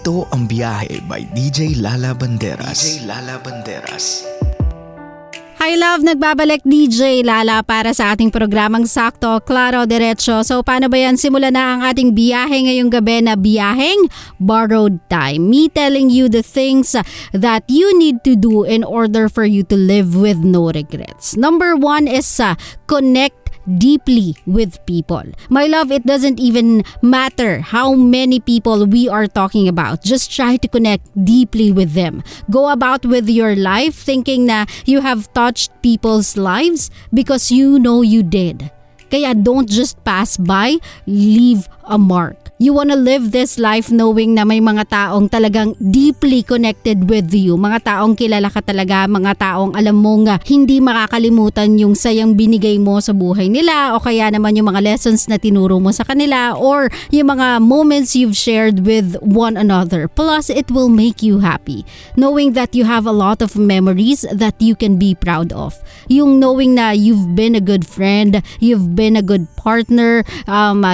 Ito ang Byahe by DJ Lala Banderas. DJ Lala Banderas. Hi love, nagbabalik DJ Lala para sa ating programang Sakto, Klaro, Diretso. So paano ba yan? Simula na ang ating biyahe ngayong gabi na biyaheng borrowed time. Me telling you the things that you need to do in order for you to live with no regrets. Number 1 is connect deeply with people. My love, it doesn't even matter how many people we are talking about. Just try to connect deeply with them. Go about with your life thinking na you have touched people's lives because you know you did. Kaya don't just pass by, leave a mark. You wanna live this life knowing na may mga taong talagang deeply connected with you. Mga taong kilala ka talaga, mga taong alam mong hindi makakalimutan yung sayang binigay mo sa buhay nila o kaya naman yung mga lessons na tinuro mo sa kanila or yung mga moments you've shared with one another. Plus, it will make you happy. Knowing that you have a lot of memories that you can be proud of. Yung knowing na you've been a good friend, you've been a good partner,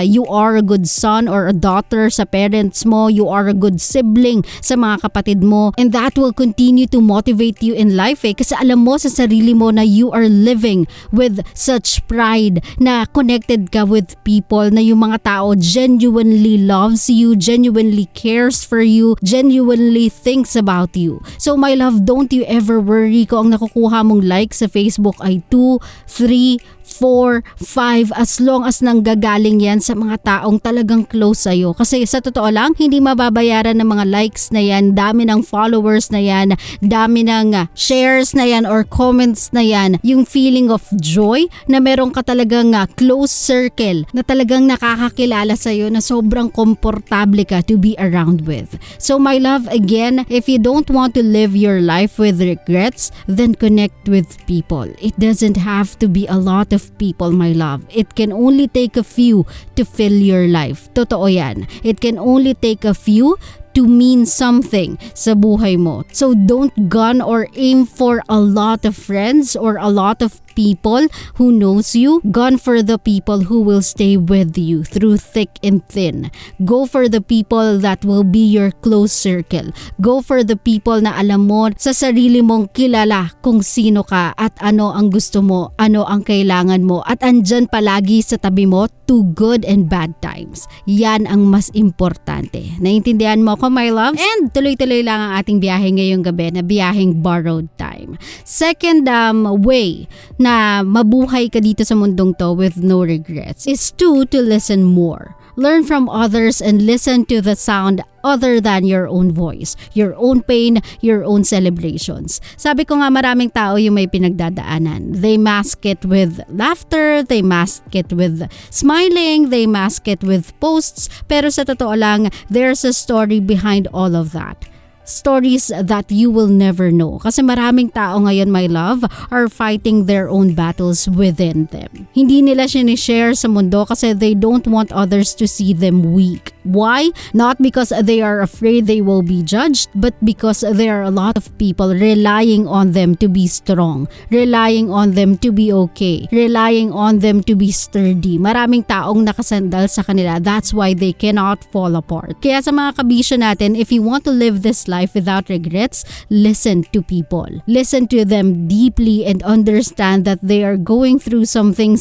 you are a good son or a daughter sa parents mo, you are a good sibling sa mga kapatid mo, and that will continue to motivate you in life kasi alam mo sa sarili mo na you are living with such pride na connected ka with people, na yung mga tao genuinely loves you, genuinely cares for you, genuinely thinks about you. So my love, don't you ever worry kung ang nakukuha mong like sa Facebook ay 2, 3, 4, 5 as long as nanggagaling yan sa mga taong talagang close sa'yo. Kasi sa totoo lang, hindi mababayaran ng mga likes na yan, dami ng followers na yan, dami ng shares na yan or comments na yan. Yung feeling of joy na meron ka talagang close circle na talagang nakakakilala sa'yo na sobrang komportable ka to be around with. So my love, again, if you don't want to live your life with regrets, then connect with people. It doesn't have to be a lot of people, my love. It can only take a few to fill your life. Totoo yan. It can only take a few to mean something sa buhay mo. So don't gun or aim for a lot of friends or a lot of people who knows you. Gun for the people who will stay with you through thick and thin. Go for the people that will be your close circle. Go for the people na alam mo sa sarili mong kilala kung sino ka at ano ang gusto mo, ano ang kailangan mo at andyan palagi sa tabi mo to good and bad times. Yan ang mas importante. Naintindihan mo ko, my loves? And tuloy-tuloy lang ang ating biyahe ngayong gabi na biyaheng borrowed time. Second way na mabuhay ka dito sa mundong to with no regrets is to listen more. Learn from others and listen to the sound other than your own voice, your own pain, your own celebrations. Sabi ko nga, maraming tao yung may pinagdadaanan. They mask it with laughter, they mask it with smiling, they mask it with posts, pero sa totoo lang, there's a story behind all of that. Stories that you will never know. Kasi maraming tao ngayon, my love, are fighting their own battles within them. Hindi nila sinishare sa mundo kasi they don't want others to see them weak. Why? Not because they are afraid they will be judged, but because there are a lot of people relying on them to be strong, relying on them to be okay, relying on them to be sturdy. Maraming taong nakasandal sa kanila. That's why they cannot fall apart. Kaya sa mga kabisyo natin, if you want to live this life without regrets, listen to people. Listen to them deeply and understand that they are going through something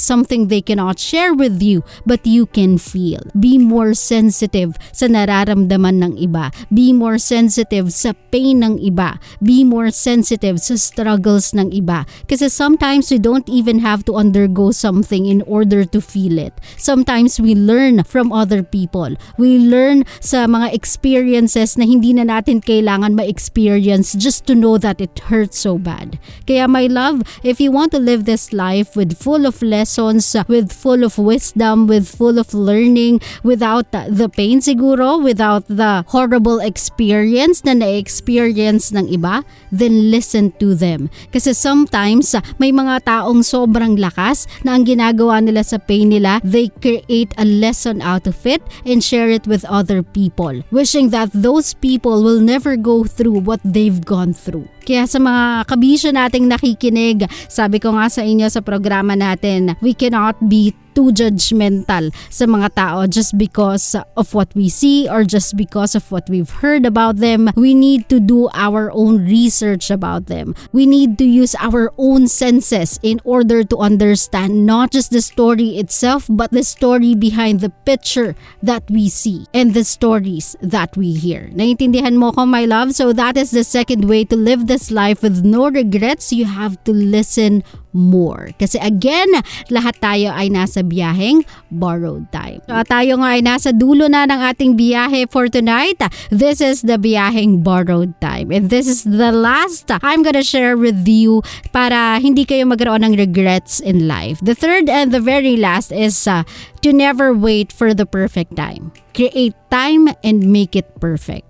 they cannot share with you, but you can feel. Be more sensitive sa nararamdaman ng iba. Be more sensitive sa pain ng iba. Be more sensitive sa struggles ng iba. Kasi sometimes we don't even have to undergo something in order to feel it. Sometimes we learn from other people. We learn sa mga experiences na hindi na natin kailangan ma-experience just to know that it hurts so bad. Kaya my love, if you want to live this life with full of lessons, with full of wisdom, with full of learning, without the pain siguro, without the horrible experience na na-experience ng iba, then listen to them. Kasi sometimes, may mga taong sobrang lakas na ang ginagawa nila sa pain nila, they create a lesson out of it and share it with other people, wishing that those people will never go through what they've gone through. Kaya sa mga kabisyo nating nakikinig, sabi ko nga sa inyo sa programa natin, we cannot be too judgmental sa mga tao just because of what we see or just because of what we've heard about them. We need to do our own research about them. We need to use our own senses in order to understand not just the story itself but the story behind the picture that we see and the stories that we hear. Naintindihan mo ko, my love? So that is the second way to live this life with no regrets. You have to listen more. Kasi again, lahat tayo ay nasa biyaheng borrowed time. So tayo nga ay nasa dulo na ng ating biyahe for tonight. This is the biyaheng borrowed time. And this is the last I'm gonna share with you para hindi kayo magkaroon ng regrets in life. The third and the very last is to never wait for the perfect time. Create time and make it perfect.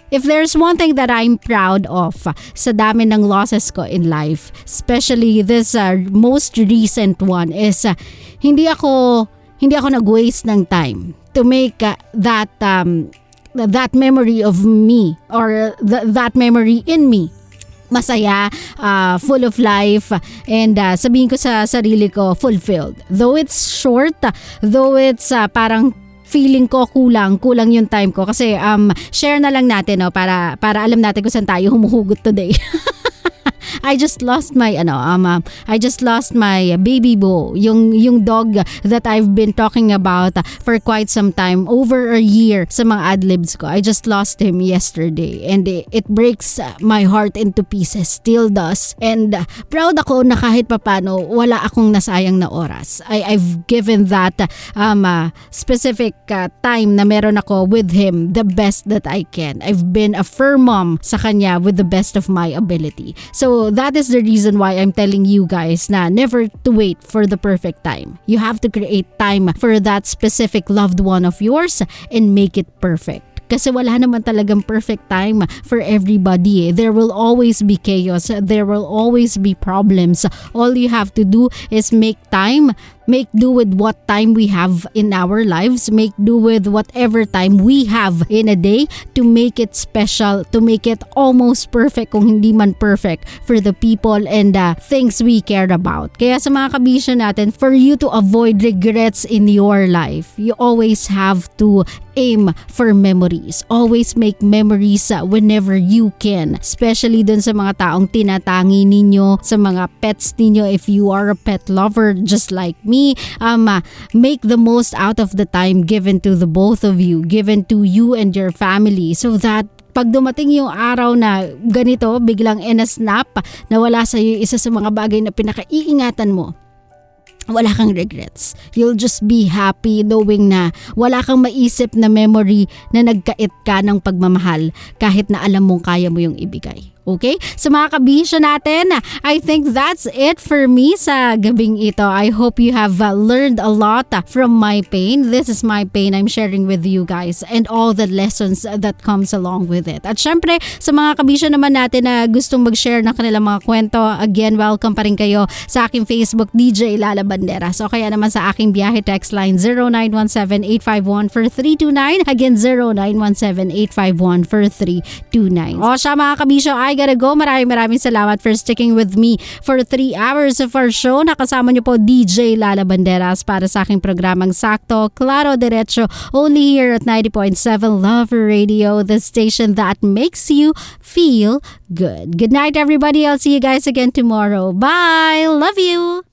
If there's one thing that I'm proud of sa dami ng losses ko in life, especially this most recent one, is hindi ako nag-waste ng time to make that memory of me or that memory in me masaya, full of life, and sabihin ko sa sarili ko, fulfilled. Though it's short, though it's parang feeling ko kulang yung time ko kasi share na lang natin para alam natin kung saan tayo humuhugot today. I just lost my baby Bo, yung dog that I've been talking about for quite some time, over a year sa mga adlibs ko. I just lost him yesterday and it breaks my heart into pieces, still does. And proud ako na kahit papano wala akong nasayang na oras. I've given that specific time na meron ako with him the best that I can. I've been a firm mom sa kanya with the best of my ability. So that is the reason why I'm telling you guys na never to wait for the perfect time. You have to create time for that specific loved one of yours and make it perfect. Kasi wala naman talagang perfect time for everybody. There will always be chaos. There will always be problems. All you have to do is make time. Make do with what time we have in our lives. Make do with whatever time we have in a day to make it special, to make it almost perfect kung hindi man perfect for the people and things we care about. Kaya sa mga kabisyo natin, for you to avoid regrets in your life, you always have to aim for memories. Always make memories whenever you can. Especially dun sa mga taong tinatangi ninyo, sa mga pets ninyo if you are a pet lover just like me. Make the most out of the time given to the both of you, given to you and your family, so that pag dumating yung araw na ganito, biglang snap na wala sa iyo isa sa mga bagay na pinakaiingatan mo, wala kang regrets. You'll just be happy knowing na wala kang maisip na memory na nagkait ka ng pagmamahal kahit na alam mong kaya mo yung ibigay. Okay? Sa mga kabisyo natin, I think that's it for me sa gabing ito. I hope you have learned a lot from my pain. This is my pain I'm sharing with you guys and all the lessons that comes along with it. At syempre, sa mga kabisyo naman natin na gustong mag-share ng kanilang mga kwento, again, welcome pa rin kayo sa aking Facebook, DJ Lala Banderas. O kaya naman sa aking Byahe Textline 0917-851-4329. Again, 0917-851-4329. O siya mga kabisyo, I gotta go. Maraming salamat for sticking with me for 3 hours of our show. Nakasama niyo po DJ Lala Banderas para sa aking programang Sakto, Claro, Diretso, only here at 90.7 Love Radio, the station that makes you feel good. Good night, everybody. I'll see you guys again tomorrow. Bye! Love you!